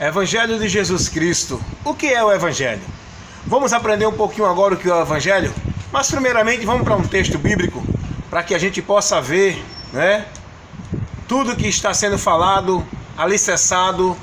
Evangelho de Jesus Cristo. O que é o Evangelho? Vamos aprender um pouquinho agora o que é o Evangelho? Mas primeiramente vamos para um texto bíblico, para que a gente possa ver, né, tudo que está sendo falado, alicerçado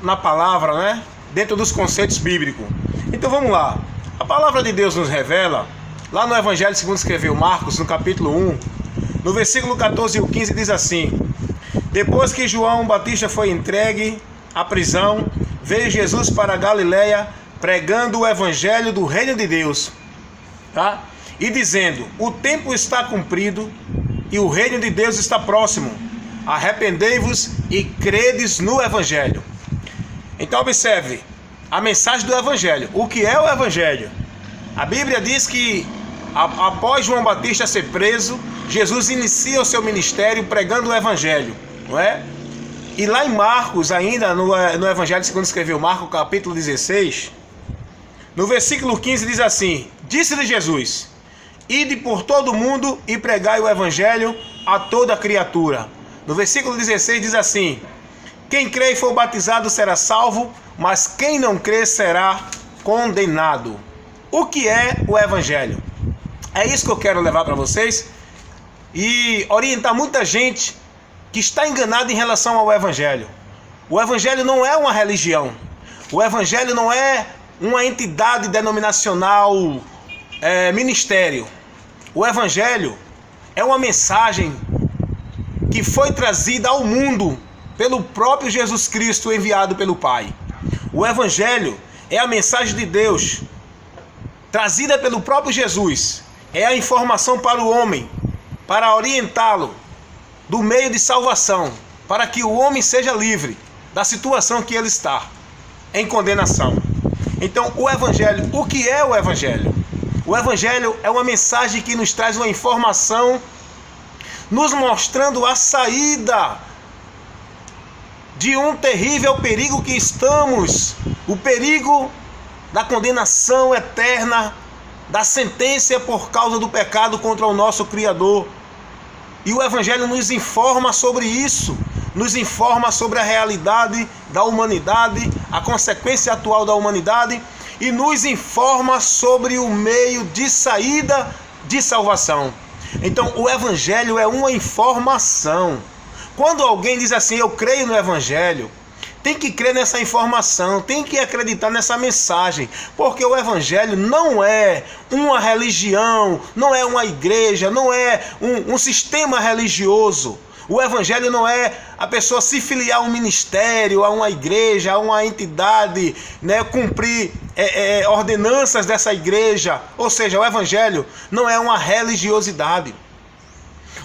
na palavra, né, dentro dos conceitos bíblicos. Então vamos lá. A palavra de Deus nos revela, lá no Evangelho segundo escreveu Marcos, no capítulo 1, no versículo 14 e 15 diz assim: depois que João Batista foi entregue à prisão, veio Jesus para a Galileia pregando o Evangelho do reino de Deus, tá? E dizendo: o tempo está cumprido e o reino de Deus está próximo. Arrependei-vos e credes no Evangelho. Então observe a mensagem do Evangelho. O que é o Evangelho? A Bíblia diz que após João Batista ser preso, Jesus inicia o seu ministério pregando o Evangelho, não é? E lá em Marcos, ainda no Evangelho segundo escreveu Marcos, capítulo 16, no versículo 15 diz assim: disse-lhe Jesus: ide por todo o mundo e pregai o Evangelho a toda criatura. No versículo 16 diz assim: quem crê e for batizado será salvo, mas quem não crê será condenado. O que é o Evangelho? É isso que eu quero levar para vocês e orientar muita gente que está enganada em relação ao Evangelho. O Evangelho não é uma religião. O Evangelho não é uma entidade denominacional, ministério. O Evangelho é uma mensagem que foi trazida ao mundo pelo próprio Jesus Cristo, enviado pelo Pai. O Evangelho é a mensagem de Deus trazida pelo próprio Jesus. É a informação para o homem, para orientá-lo do meio de salvação, para que o homem seja livre da situação que ele está, em condenação. Então, o Evangelho, o que é o Evangelho? O Evangelho é uma mensagem que nos traz uma informação, nos mostrando a saída de um terrível perigo que estamos, o perigo da condenação eterna, da sentença por causa do pecado contra o nosso Criador. E o Evangelho nos informa sobre isso, nos informa sobre a realidade da humanidade, a consequência atual da humanidade, e nos informa sobre o meio de saída de salvação. Então o Evangelho é uma informação. Quando alguém diz assim, eu creio no Evangelho, tem que crer nessa informação, tem que acreditar nessa mensagem, porque o Evangelho não é uma religião, não é uma igreja, não é um sistema religioso. O Evangelho não é a pessoa se filiar a um ministério, a uma igreja, a uma entidade, né, cumprir ordenanças dessa igreja. Ou seja, o Evangelho não é uma religiosidade.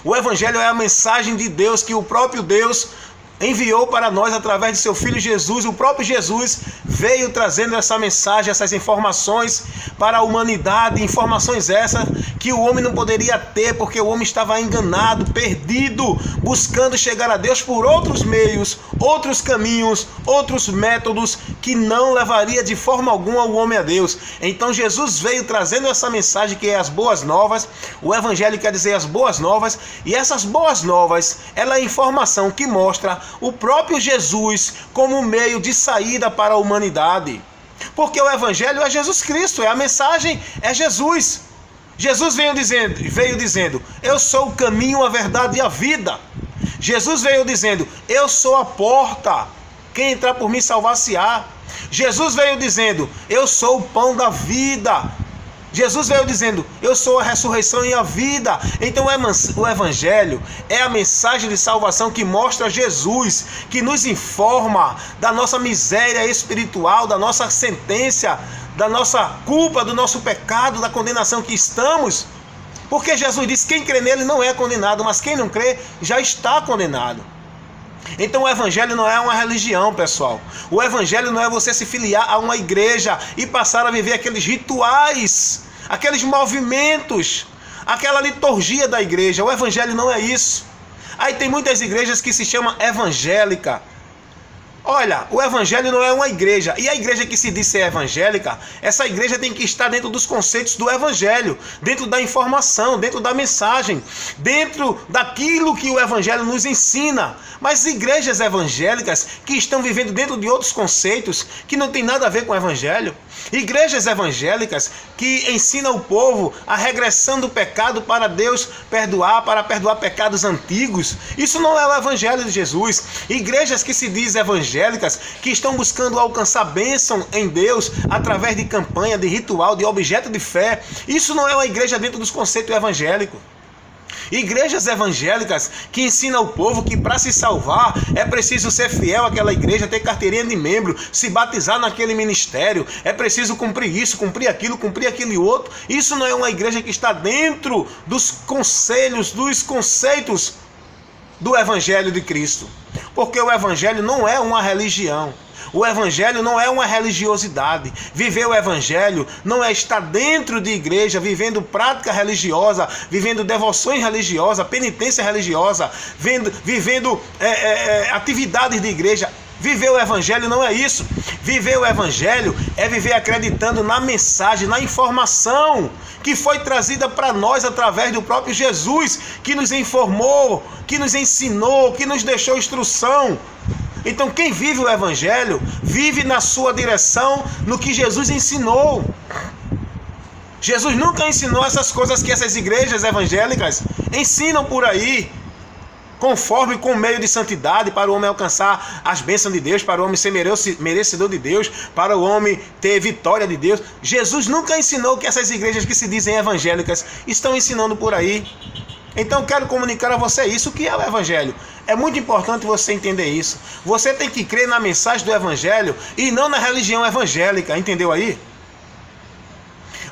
O Evangelho é a mensagem de Deus que o próprio Deus enviou para nós através de seu Filho Jesus. O próprio Jesus veio trazendo essa mensagem, essas informações para a humanidade, informações essas que o homem não poderia ter, porque o homem estava enganado, perdido, buscando chegar a Deus por outros meios, outros caminhos, outros métodos que não levaria de forma alguma o homem a Deus. Então Jesus veio trazendo essa mensagem que é as boas novas. O Evangelho quer dizer as boas novas, e essas boas novas, ela é a informação que mostra o próprio Jesus como meio de saída para a humanidade. Porque o Evangelho é Jesus Cristo, a mensagem é Jesus. Jesus veio dizendo, eu sou o caminho, a verdade e a vida. Jesus veio dizendo, eu sou a porta, quem entrar por mim salvar-se-á. Jesus veio dizendo, eu sou o pão da vida. Jesus veio dizendo, eu sou a ressurreição e a vida. Então o Evangelho é a mensagem de salvação que mostra Jesus, que nos informa da nossa miséria espiritual, da nossa sentença, da nossa culpa, do nosso pecado, da condenação que estamos. Porque Jesus disse, quem crê nele não é condenado, mas quem não crê já está condenado. Então o Evangelho não é uma religião, pessoal. O Evangelho não é você se filiar a uma igreja e passar a viver aqueles rituais, aqueles movimentos, aquela liturgia da igreja. O Evangelho não é isso. Aí tem muitas igrejas que se chamam evangélica. Olha, o evangelho não é uma igreja. E a igreja que se diz ser evangélica, essa igreja tem que estar dentro dos conceitos do evangelho, dentro da informação, dentro da mensagem, dentro daquilo que o evangelho nos ensina. Mas igrejas evangélicas que estão vivendo dentro de outros conceitos que não tem nada a ver com o evangelho. Igrejas evangélicas que ensinam o povo a regressão do pecado para Deus perdoar, para perdoar pecados antigos. Isso não é o evangelho de Jesus. Igrejas que se dizem evangélicas, que estão buscando alcançar bênção em Deus através de campanha, de ritual, de objeto de fé. Isso não é uma igreja dentro dos conceitos evangélicos. Igrejas evangélicas que ensinam o povo que para se salvar é preciso ser fiel àquela igreja, ter carteirinha de membro, se batizar naquele ministério, é preciso cumprir isso, cumprir aquilo e outro. Isso não é uma igreja que está dentro dos conselhos, dos conceitos do evangelho de Cristo. Porque o evangelho não é uma religião. O evangelho não é uma religiosidade. Viver o evangelho não é estar dentro de igreja, vivendo prática religiosa, vivendo devoções religiosas, penitência religiosa, vivendo atividades de igreja. Viver o evangelho não é isso. Viver o evangelho é viver acreditando na mensagem, na informação que foi trazida para nós através do próprio Jesus, que nos informou, que nos ensinou, que nos deixou instrução. Então quem vive o evangelho, vive na sua direção, no que Jesus ensinou. Jesus nunca ensinou essas coisas que essas igrejas evangélicas ensinam por aí, conforme com o meio de santidade, para o homem alcançar as bênçãos de Deus, para o homem ser merecedor de Deus, para o homem ter vitória de Deus. Jesus nunca ensinou o que essas igrejas que se dizem evangélicas estão ensinando por aí. Então quero comunicar a você isso, que é o evangelho. É muito importante você entender isso. Você tem que crer na mensagem do evangelho e não na religião evangélica, entendeu aí?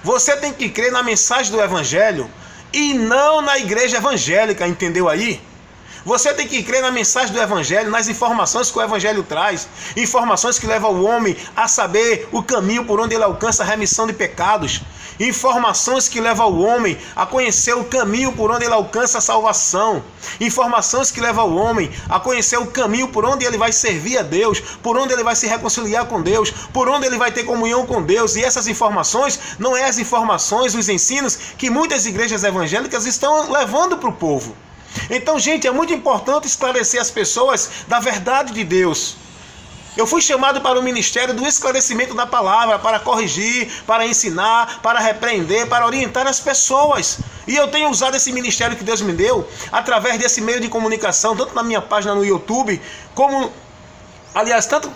Você tem que crer na mensagem do evangelho e não na igreja evangélica, entendeu aí? Você tem que crer na mensagem do evangelho, nas informações que o evangelho traz, informações que levam o homem a saber o caminho por onde ele alcança a remissão de pecados, informações que levam o homem a conhecer o caminho por onde ele alcança a salvação, informações que levam o homem a conhecer o caminho por onde ele vai servir a Deus, por onde ele vai se reconciliar com Deus, por onde ele vai ter comunhão com Deus. E essas informações não é as informações, os ensinos que muitas igrejas evangélicas estão levando para o povo. Então, gente, é muito importante esclarecer as pessoas da verdade de Deus. Eu fui chamado para o ministério do esclarecimento da palavra, para corrigir, para ensinar, para repreender, para orientar as pessoas. E eu tenho usado esse ministério que Deus me deu, através desse meio de comunicação, tanto na minha página no YouTube, como, aliás, tanto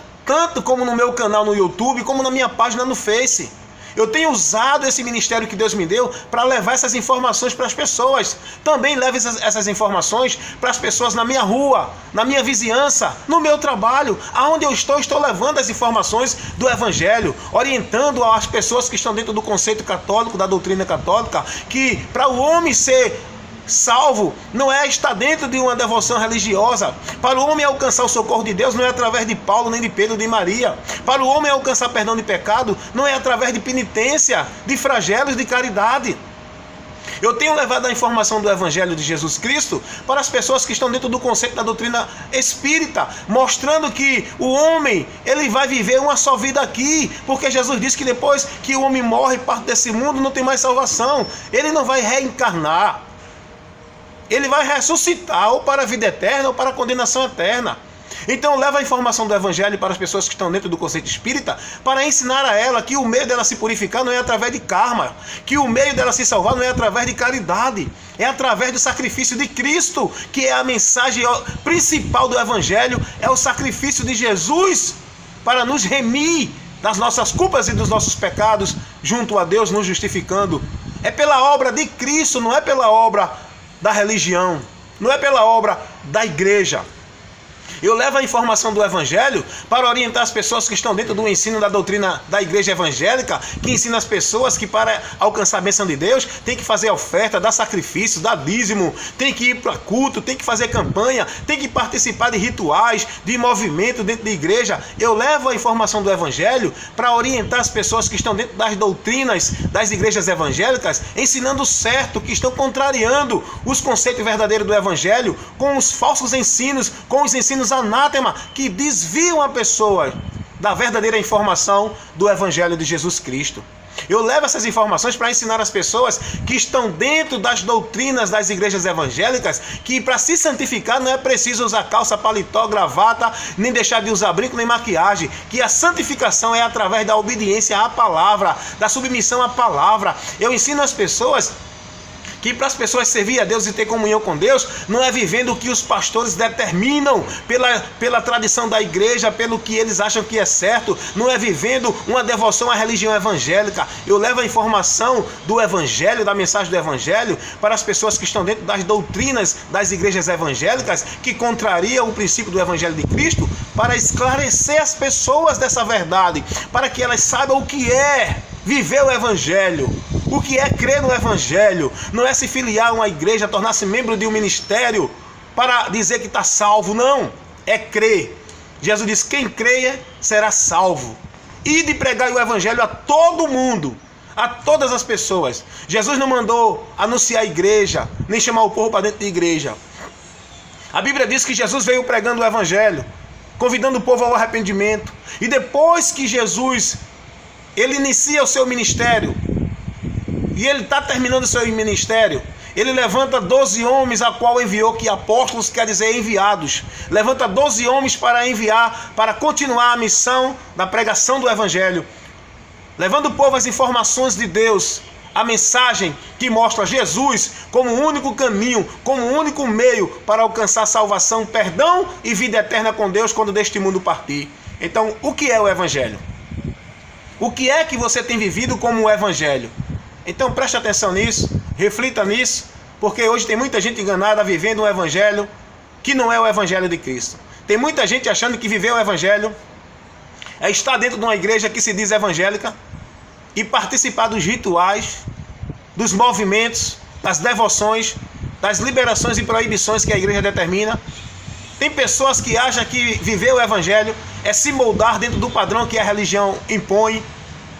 como no meu canal no YouTube, como na minha página no Face. Eu tenho usado esse ministério que Deus me deu para levar essas informações para as pessoas. Também levo essas informações para as pessoas na minha rua, na minha vizinhança, no meu trabalho. Aonde eu estou levando as informações do evangelho, orientando as pessoas que estão dentro do conceito católico, da doutrina católica, que para o homem ser salvo não é estar dentro de uma devoção religiosa. Para o homem alcançar o socorro de Deus não é através de Paulo, nem de Pedro, de Maria. Para o homem alcançar perdão de pecado não é através de penitência, de flagelos, de caridade. Eu tenho levado a informação do Evangelho de Jesus Cristo para as pessoas que estão dentro do conceito da doutrina espírita, mostrando que o homem, ele vai viver uma só vida aqui, porque Jesus disse que depois que o homem morre e parte desse mundo, não tem mais salvação. Ele não vai reencarnar. Ele vai ressuscitar ou para a vida eterna ou para a condenação eterna. Então leva a informação do evangelho para as pessoas que estão dentro do conceito espírita, para ensinar a ela que o meio dela se purificar não é através de karma, que o meio dela se salvar não é através de caridade, é através do sacrifício de Cristo, que é a mensagem principal do evangelho, é o sacrifício de Jesus para nos remir das nossas culpas e dos nossos pecados junto a Deus, nos justificando. É pela obra de Cristo, não é pela obra da religião, não é pela obra da igreja. Eu levo a informação do evangelho para orientar as pessoas que estão dentro do ensino da doutrina da igreja evangélica, que ensina as pessoas que para alcançar a bênção de Deus tem que fazer oferta, dar sacrifício, dar dízimo, tem que ir para culto, tem que fazer campanha, tem que participar de rituais, de movimento dentro da igreja. Eu levo a informação do evangelho para orientar as pessoas que estão dentro das doutrinas das igrejas evangélicas, ensinando o certo, que estão contrariando os conceitos verdadeiros do evangelho com os falsos ensinos, com os ensinos ensinos anátema que desviam a pessoa da verdadeira informação do Evangelho de Jesus Cristo. Eu levo essas informações para ensinar as pessoas que estão dentro das doutrinas das igrejas evangélicas que para se santificar não é preciso usar calça, paletó, gravata, nem deixar de usar brinco, nem maquiagem. Que a santificação é através da obediência à palavra, da submissão à palavra. Eu ensino às pessoas que para as pessoas servir a Deus e ter comunhão com Deus, não é vivendo o que os pastores determinam pela tradição da igreja, pelo que eles acham que é certo, não é vivendo uma devoção à religião evangélica. Eu levo a informação do Evangelho, da mensagem do Evangelho, para as pessoas que estão dentro das doutrinas das igrejas evangélicas, que contrariam o princípio do Evangelho de Cristo, para esclarecer as pessoas dessa verdade, para que elas saibam o que é viver o Evangelho. O que é crer no Evangelho? Não é se filiar a uma igreja, tornar-se membro de um ministério para dizer que está salvo, não. É crer. Jesus disse, quem creia será salvo. E de pregar o Evangelho a todo mundo, a todas as pessoas. Jesus não mandou anunciar a igreja, nem chamar o povo para dentro da igreja. A Bíblia diz que Jesus veio pregando o Evangelho, convidando o povo ao arrependimento. E depois que Jesus, ele inicia o seu ministério, e ele está terminando o seu ministério, ele levanta 12 homens a qual enviou, que apóstolos quer dizer enviados. Levanta 12 homens para enviar, para continuar a missão da pregação do Evangelho, levando o povo as informações de Deus, a mensagem que mostra Jesus como o único caminho, como o único meio para alcançar salvação, perdão e vida eterna com Deus quando deste mundo partir. Então, o que é o Evangelho? O que é que você tem vivido como o Evangelho? Então preste atenção nisso, reflita nisso, porque hoje tem muita gente enganada vivendo um Evangelho que não é o Evangelho de Cristo. Tem muita gente achando que viver o Evangelho é estar dentro de uma igreja que se diz evangélica e participar dos rituais, dos movimentos, das devoções, das liberações e proibições que a igreja determina. Tem pessoas que acham que viver o Evangelho é se moldar dentro do padrão que a religião impõe,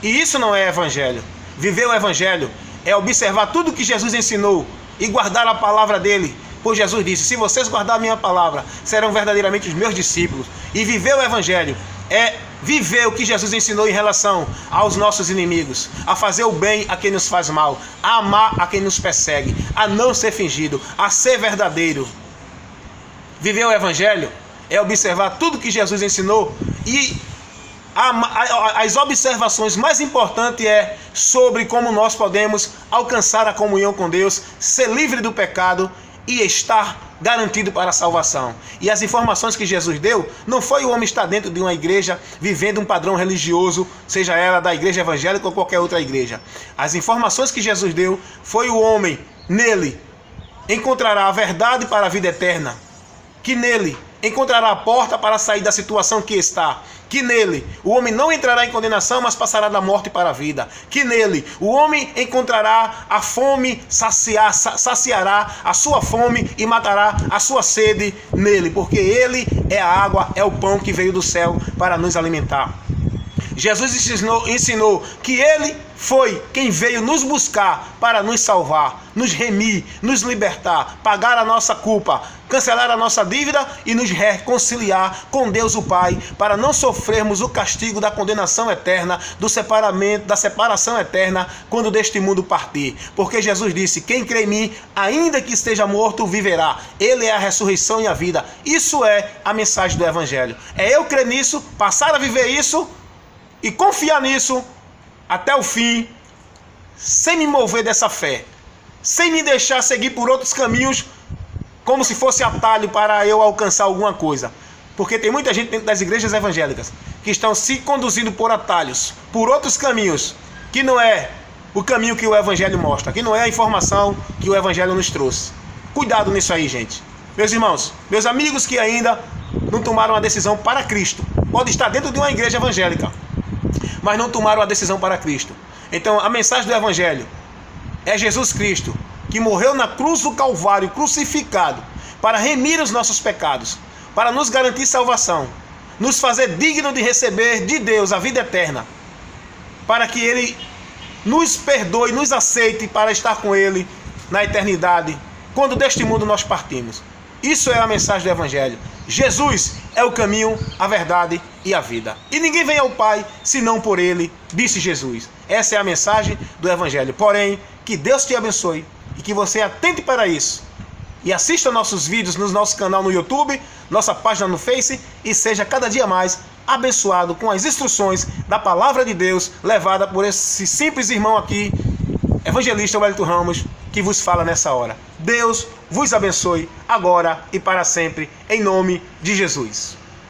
e isso não é Evangelho. Viver o Evangelho é observar tudo que Jesus ensinou e guardar a palavra dele. Pois Jesus disse, se vocês guardarem a minha palavra, serão verdadeiramente os meus discípulos. E viver o Evangelho é viver o que Jesus ensinou em relação aos nossos inimigos, a fazer o bem a quem nos faz mal, a amar a quem nos persegue, a não ser fingido, a ser verdadeiro. Viver o Evangelho é observar tudo que Jesus ensinou, e as observações mais importantes é sobre como nós podemos alcançar a comunhão com Deus, ser livre do pecado e estar garantido para a salvação. E as informações que Jesus deu, não foi o homem estar dentro de uma igreja vivendo um padrão religioso, seja ela da igreja evangélica ou qualquer outra igreja. As informações que Jesus deu foi o homem, nele encontrará a verdade para a vida eterna, que nele encontrará a porta para sair da situação que está, que nele o homem não entrará em condenação, mas passará da morte para a vida, que nele o homem encontrará a fome, saciará a sua fome e matará a sua sede nele, porque ele é a água, é o pão que veio do céu para nos alimentar. Jesus ensinou que ele foi quem veio nos buscar para nos salvar, nos remir, nos libertar, pagar a nossa culpa, cancelar a nossa dívida e nos reconciliar com Deus o Pai, para não sofrermos o castigo da condenação eterna, do separamento, da separação eterna, quando deste mundo partir. Porque Jesus disse, quem crê em mim, ainda que esteja morto, viverá. Ele é a ressurreição e a vida. Isso é a mensagem do Evangelho. É eu crer nisso, passar a viver isso e confiar nisso até o fim, sem me mover dessa fé, sem me deixar seguir por outros caminhos, como se fosse atalho para eu alcançar alguma coisa. Porque tem muita gente dentro das igrejas evangélicas que estão se conduzindo por atalhos, por outros caminhos, que não é o caminho que o Evangelho mostra, que não é a informação que o Evangelho nos trouxe. Cuidado nisso aí, gente. Meus irmãos, meus amigos que ainda não tomaram a decisão para Cristo, pode estar dentro de uma igreja evangélica, mas não tomaram a decisão para Cristo. Então a mensagem do Evangelho é Jesus Cristo, que morreu na cruz do Calvário, crucificado, para remir os nossos pecados, para nos garantir salvação, nos fazer dignos de receber de Deus a vida eterna, para que Ele nos perdoe, nos aceite para estar com Ele na eternidade, quando deste mundo nós partimos. Isso é a mensagem do Evangelho. Jesus é o caminho, a verdade e a vida. E ninguém vem ao Pai senão por Ele, disse Jesus. Essa é a mensagem do Evangelho. Porém, que Deus te abençoe e que você atente para isso. E assista nossos vídeos no nosso canal no YouTube, nossa página no Face e seja cada dia mais abençoado com as instruções da Palavra de Deus levada por esse simples irmão aqui, evangelista Wellington Ramos, que vos fala nessa hora. Deus vos abençoe agora e para sempre, em nome de Jesus.